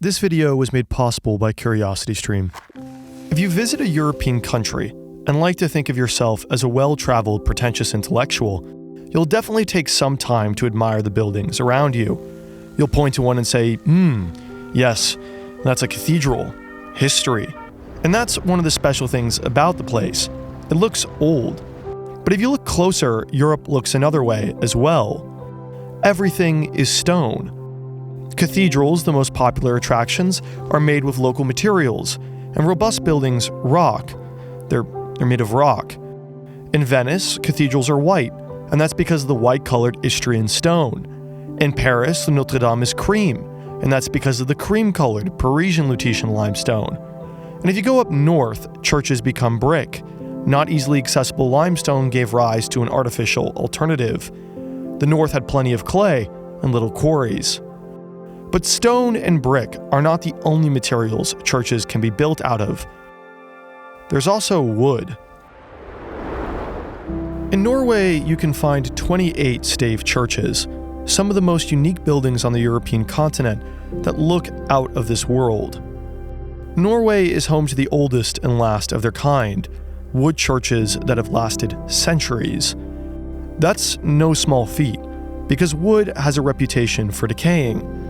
This video was made possible by CuriosityStream. If you visit a European country and like to think of yourself as a well-traveled, pretentious intellectual, you'll definitely take some time to admire the buildings around you. You'll point to one and say, yes, that's a cathedral. History. And that's one of the special things about the place. It looks old. But if you look closer, Europe looks another way as well. Everything is stone. Cathedrals, the most popular attractions, are made with local materials, and robust buildings, rock. They're made of rock. In Venice, cathedrals are white, and that's because of the white-colored Istrian stone. In Paris, the Notre Dame is cream, and that's because of the cream-colored Parisian Lutetia limestone. And if you go up north, churches become brick. Not easily accessible limestone gave rise to an artificial alternative. The north had plenty of clay and little quarries. But stone and brick are not the only materials churches can be built out of. There's also wood. In Norway, you can find 28 stave churches, some of the most unique buildings on the European continent that look out of this world. Norway is home to the oldest and last of their kind, wood churches that have lasted centuries. That's no small feat, because wood has a reputation for decaying.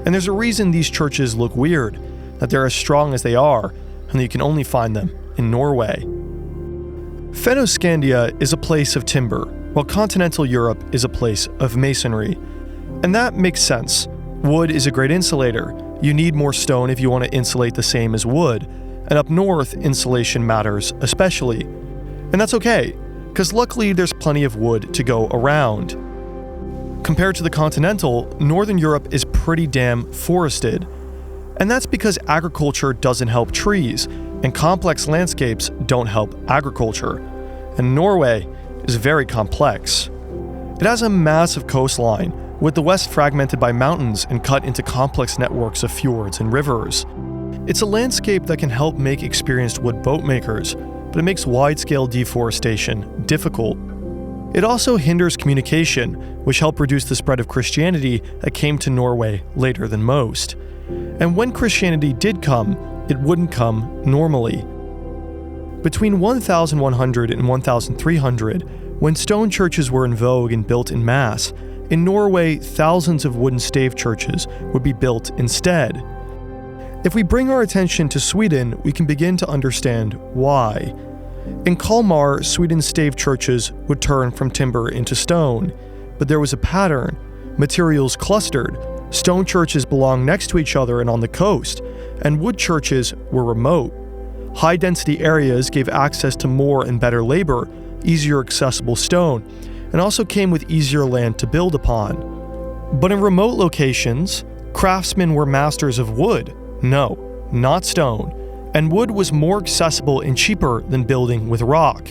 And there's a reason these churches look weird, that they're as strong as they are, and that you can only find them in Norway. Fennoscandia is a place of timber, while continental Europe is a place of masonry. And that makes sense. Wood is a great insulator. You need more stone if you want to insulate the same as wood. And up north, insulation matters especially. And that's okay, because luckily there's plenty of wood to go around. Compared to the continental, Northern Europe is pretty damn forested. And that's because agriculture doesn't help trees, and complex landscapes don't help agriculture. And Norway is very complex. It has a massive coastline, with the west fragmented by mountains and cut into complex networks of fjords and rivers. It's a landscape that can help make experienced wood boat makers, but it makes wide-scale deforestation difficult. It also hinders communication, which helped reduce the spread of Christianity that came to Norway later than most. And when Christianity did come, it wouldn't come normally. Between 1100 and 1300, when stone churches were in vogue and built en masse, in Norway, thousands of wooden stave churches would be built instead. If we bring our attention to Sweden, we can begin to understand why. In Kalmar, Sweden's stave churches would turn from timber into stone, but there was a pattern. Materials clustered. Stone churches belonged next to each other and on the coast, and wood churches were remote. High-density areas gave access to more and better labor, easier accessible stone, and also came with easier land to build upon. But in remote locations, craftsmen were masters of wood. No, not stone. And wood was more accessible and cheaper than building with rock.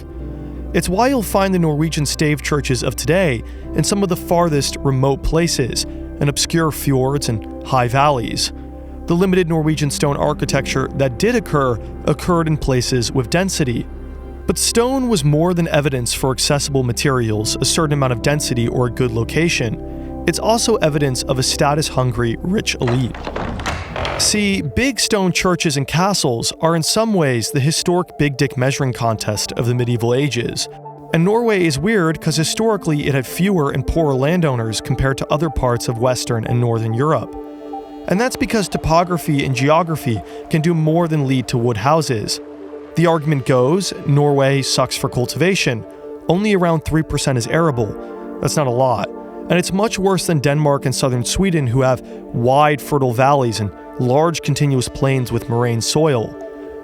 It's why you'll find the Norwegian stave churches of today in some of the farthest remote places, in obscure fjords and high valleys. The limited Norwegian stone architecture that did occurred in places with density. But stone was more than evidence for accessible materials, a certain amount of density, or a good location. It's also evidence of a status-hungry, rich elite. See, big stone churches and castles are in some ways the historic big dick measuring contest of the medieval ages. And Norway is weird because historically it had fewer and poorer landowners compared to other parts of Western and Northern Europe. And that's because topography and geography can do more than lead to wood houses. The argument goes, Norway sucks for cultivation. Only around 3% is arable. That's not a lot. And it's much worse than Denmark and southern Sweden, who have wide fertile valleys and large continuous plains with moraine soil.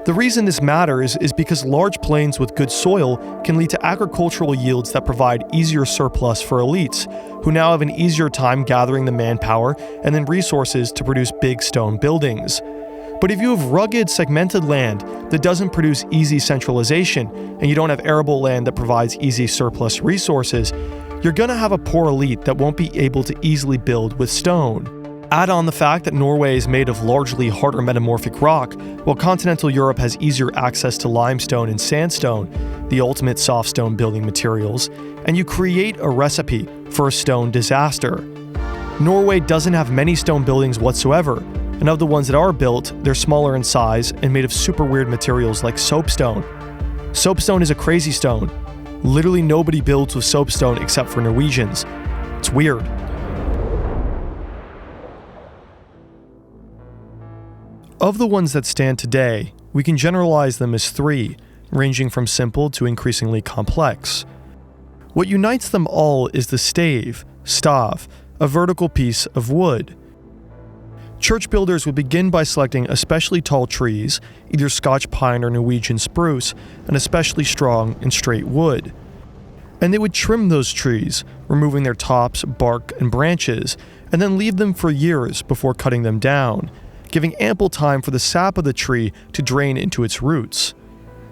The reason this matters is because large plains with good soil can lead to agricultural yields that provide easier surplus for elites, who now have an easier time gathering the manpower and then resources to produce big stone buildings. But if you have rugged, segmented land that doesn't produce easy centralization, and you don't have arable land that provides easy surplus resources, you're gonna have a poor elite that won't be able to easily build with stone. Add on the fact that Norway is made of largely harder metamorphic rock, while continental Europe has easier access to limestone and sandstone, the ultimate soft stone building materials, and you create a recipe for a stone disaster. Norway doesn't have many stone buildings whatsoever, and and of the ones that are built, they're smaller in size and made of super weird materials like soapstone. Soapstone is a crazy stone. Literally nobody builds with soapstone except for Norwegians. It's weird. Of the ones that stand today, we can generalize them as three, ranging from simple to increasingly complex. What unites them all is the stave, a vertical piece of wood. Church builders would begin by selecting especially tall trees, either Scotch pine or Norwegian spruce, and especially strong and straight wood. And they would trim those trees, removing their tops, bark, and branches, and then leave them for years before cutting them down, giving ample time for the sap of the tree to drain into its roots.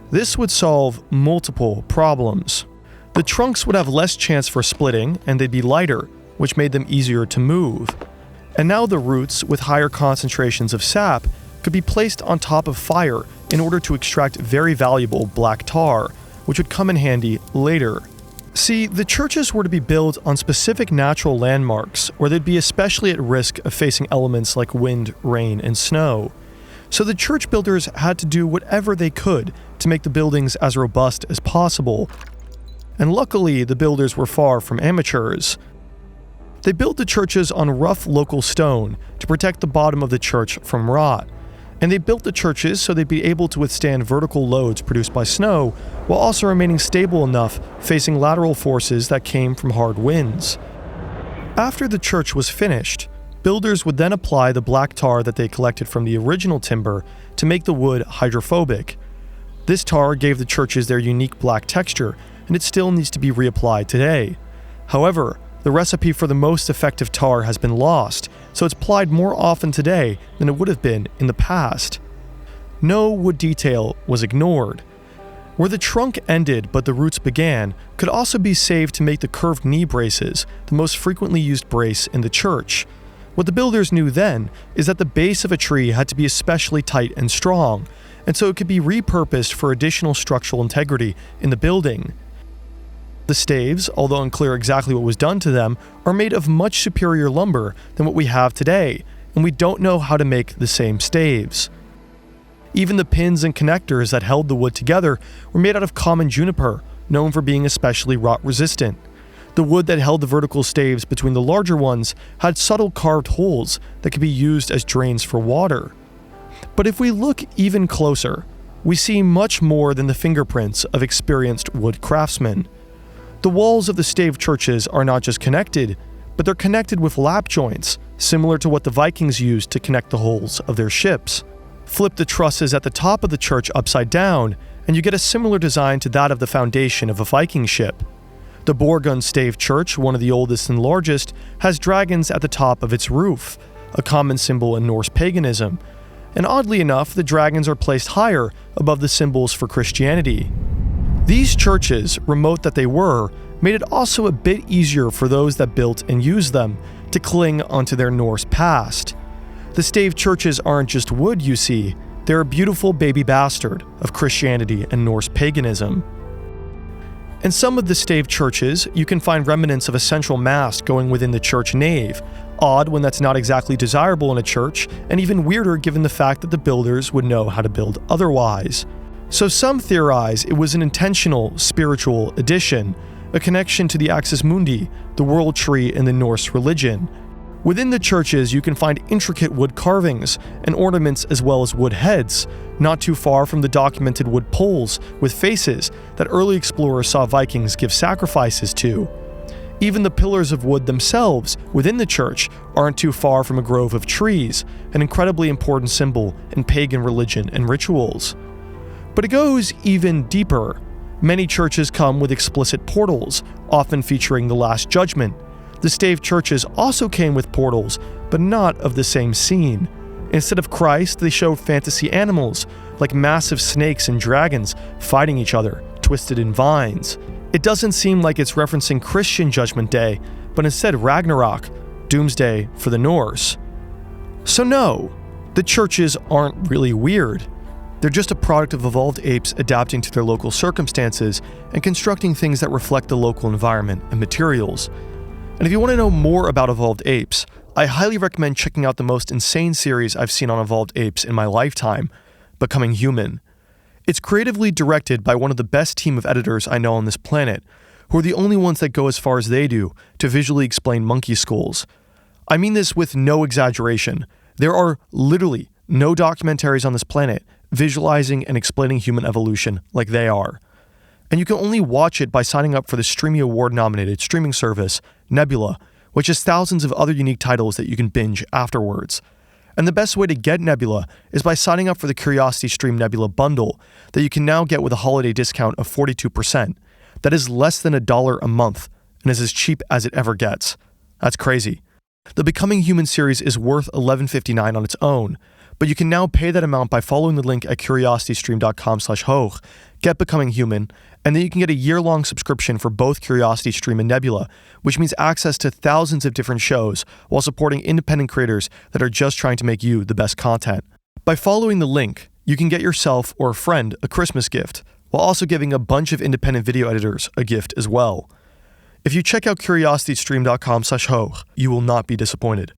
This would solve multiple problems. The trunks would have less chance for splitting, and they'd be lighter, which made them easier to move. And now the roots, with higher concentrations of sap, could be placed on top of fire in order to extract very valuable black tar, which would come in handy later. See, the churches were to be built on specific natural landmarks, where they'd be especially at risk of facing elements like wind, rain, and snow. So the church builders had to do whatever they could to make the buildings as robust as possible. And luckily, the builders were far from amateurs. They built the churches on rough local stone to protect the bottom of the church from rot. And they built the churches so they'd be able to withstand vertical loads produced by snow, while also remaining stable enough facing lateral forces that came from hard winds. After the church was finished, builders would then apply the black tar that they collected from the original timber to make the wood hydrophobic. This tar gave the churches their unique black texture, and it still needs to be reapplied today. However, the recipe for the most effective tar has been lost, so it's applied more often today than it would have been in the past. No wood detail was ignored. Where the trunk ended but the roots began could also be saved to make the curved knee braces, the most frequently used brace in the church. What the builders knew then is that the base of a tree had to be especially tight and strong, and so it could be repurposed for additional structural integrity in the building. The staves, although unclear exactly what was done to them, are made of much superior lumber than what we have today, and we don't know how to make the same staves. Even the pins and connectors that held the wood together were made out of common juniper, known for being especially rot-resistant. The wood that held the vertical staves between the larger ones had subtle carved holes that could be used as drains for water. But if we look even closer, we see much more than the fingerprints of experienced wood craftsmen. The walls of the stave churches are not just connected, but they're connected with lap joints, similar to what the Vikings used to connect the hulls of their ships. Flip the trusses at the top of the church upside down, and you get a similar design to that of the foundation of a Viking ship. The Borgund stave church, one of the oldest and largest, has dragons at the top of its roof, a common symbol in Norse paganism. And oddly enough, the dragons are placed higher above the symbols for Christianity. These churches, remote that they were, made it also a bit easier for those that built and used them to cling onto their Norse past. The stave churches aren't just wood, you see, they're a beautiful baby bastard of Christianity and Norse paganism. In some of the stave churches, you can find remnants of a central mast going within the church nave, odd when that's not exactly desirable in a church, and even weirder given the fact that the builders would know how to build otherwise. So some theorize it was an intentional spiritual addition, a connection to the Axis Mundi, the world tree in the Norse religion. Within the churches, you can find intricate wood carvings and ornaments as well as wood heads, not too far from the documented wood poles with faces that early explorers saw Vikings give sacrifices to. Even the pillars of wood themselves within the church aren't too far from a grove of trees, an incredibly important symbol in pagan religion and rituals. But it goes even deeper. Many churches come with explicit portals, often featuring the Last Judgment. The stave churches also came with portals, but not of the same scene. Instead of Christ, they showed fantasy animals, like massive snakes and dragons fighting each other, twisted in vines. It doesn't seem like it's referencing Christian Judgment Day, but instead Ragnarok, Doomsday for the Norse. So no, the churches aren't really weird. They're just a product of evolved apes adapting to their local circumstances and constructing things that reflect the local environment and materials. And if you want to know more about evolved apes, I highly recommend checking out the most insane series I've seen on Evolved Apes in my lifetime, Becoming Human. It's creatively directed by one of the best team of editors I know on this planet, who are the only ones that go as far as they do to visually explain monkey skulls. I mean this with no exaggeration. There are literally no documentaries on this planet visualizing and explaining human evolution like they are. And you can only watch it by signing up for the Streamy Award-nominated streaming service, Nebula, which has thousands of other unique titles that you can binge afterwards. And the best way to get Nebula is by signing up for the CuriosityStream Nebula bundle that you can now get with a holiday discount of 42%. That is less than $1 a month and is as cheap as it ever gets. That's crazy. The Becoming Human series is worth $11.59 on its own, but you can now pay that amount by following the link at curiositystream.com/hoch, get Becoming Human, and then you can get a year-long subscription for both CuriosityStream and Nebula, which means access to thousands of different shows while supporting independent creators that are just trying to make you the best content. By following the link, you can get yourself or a friend a Christmas gift, while also giving a bunch of independent video editors a gift as well. If you check out curiositystream.com/hoch, you will not be disappointed.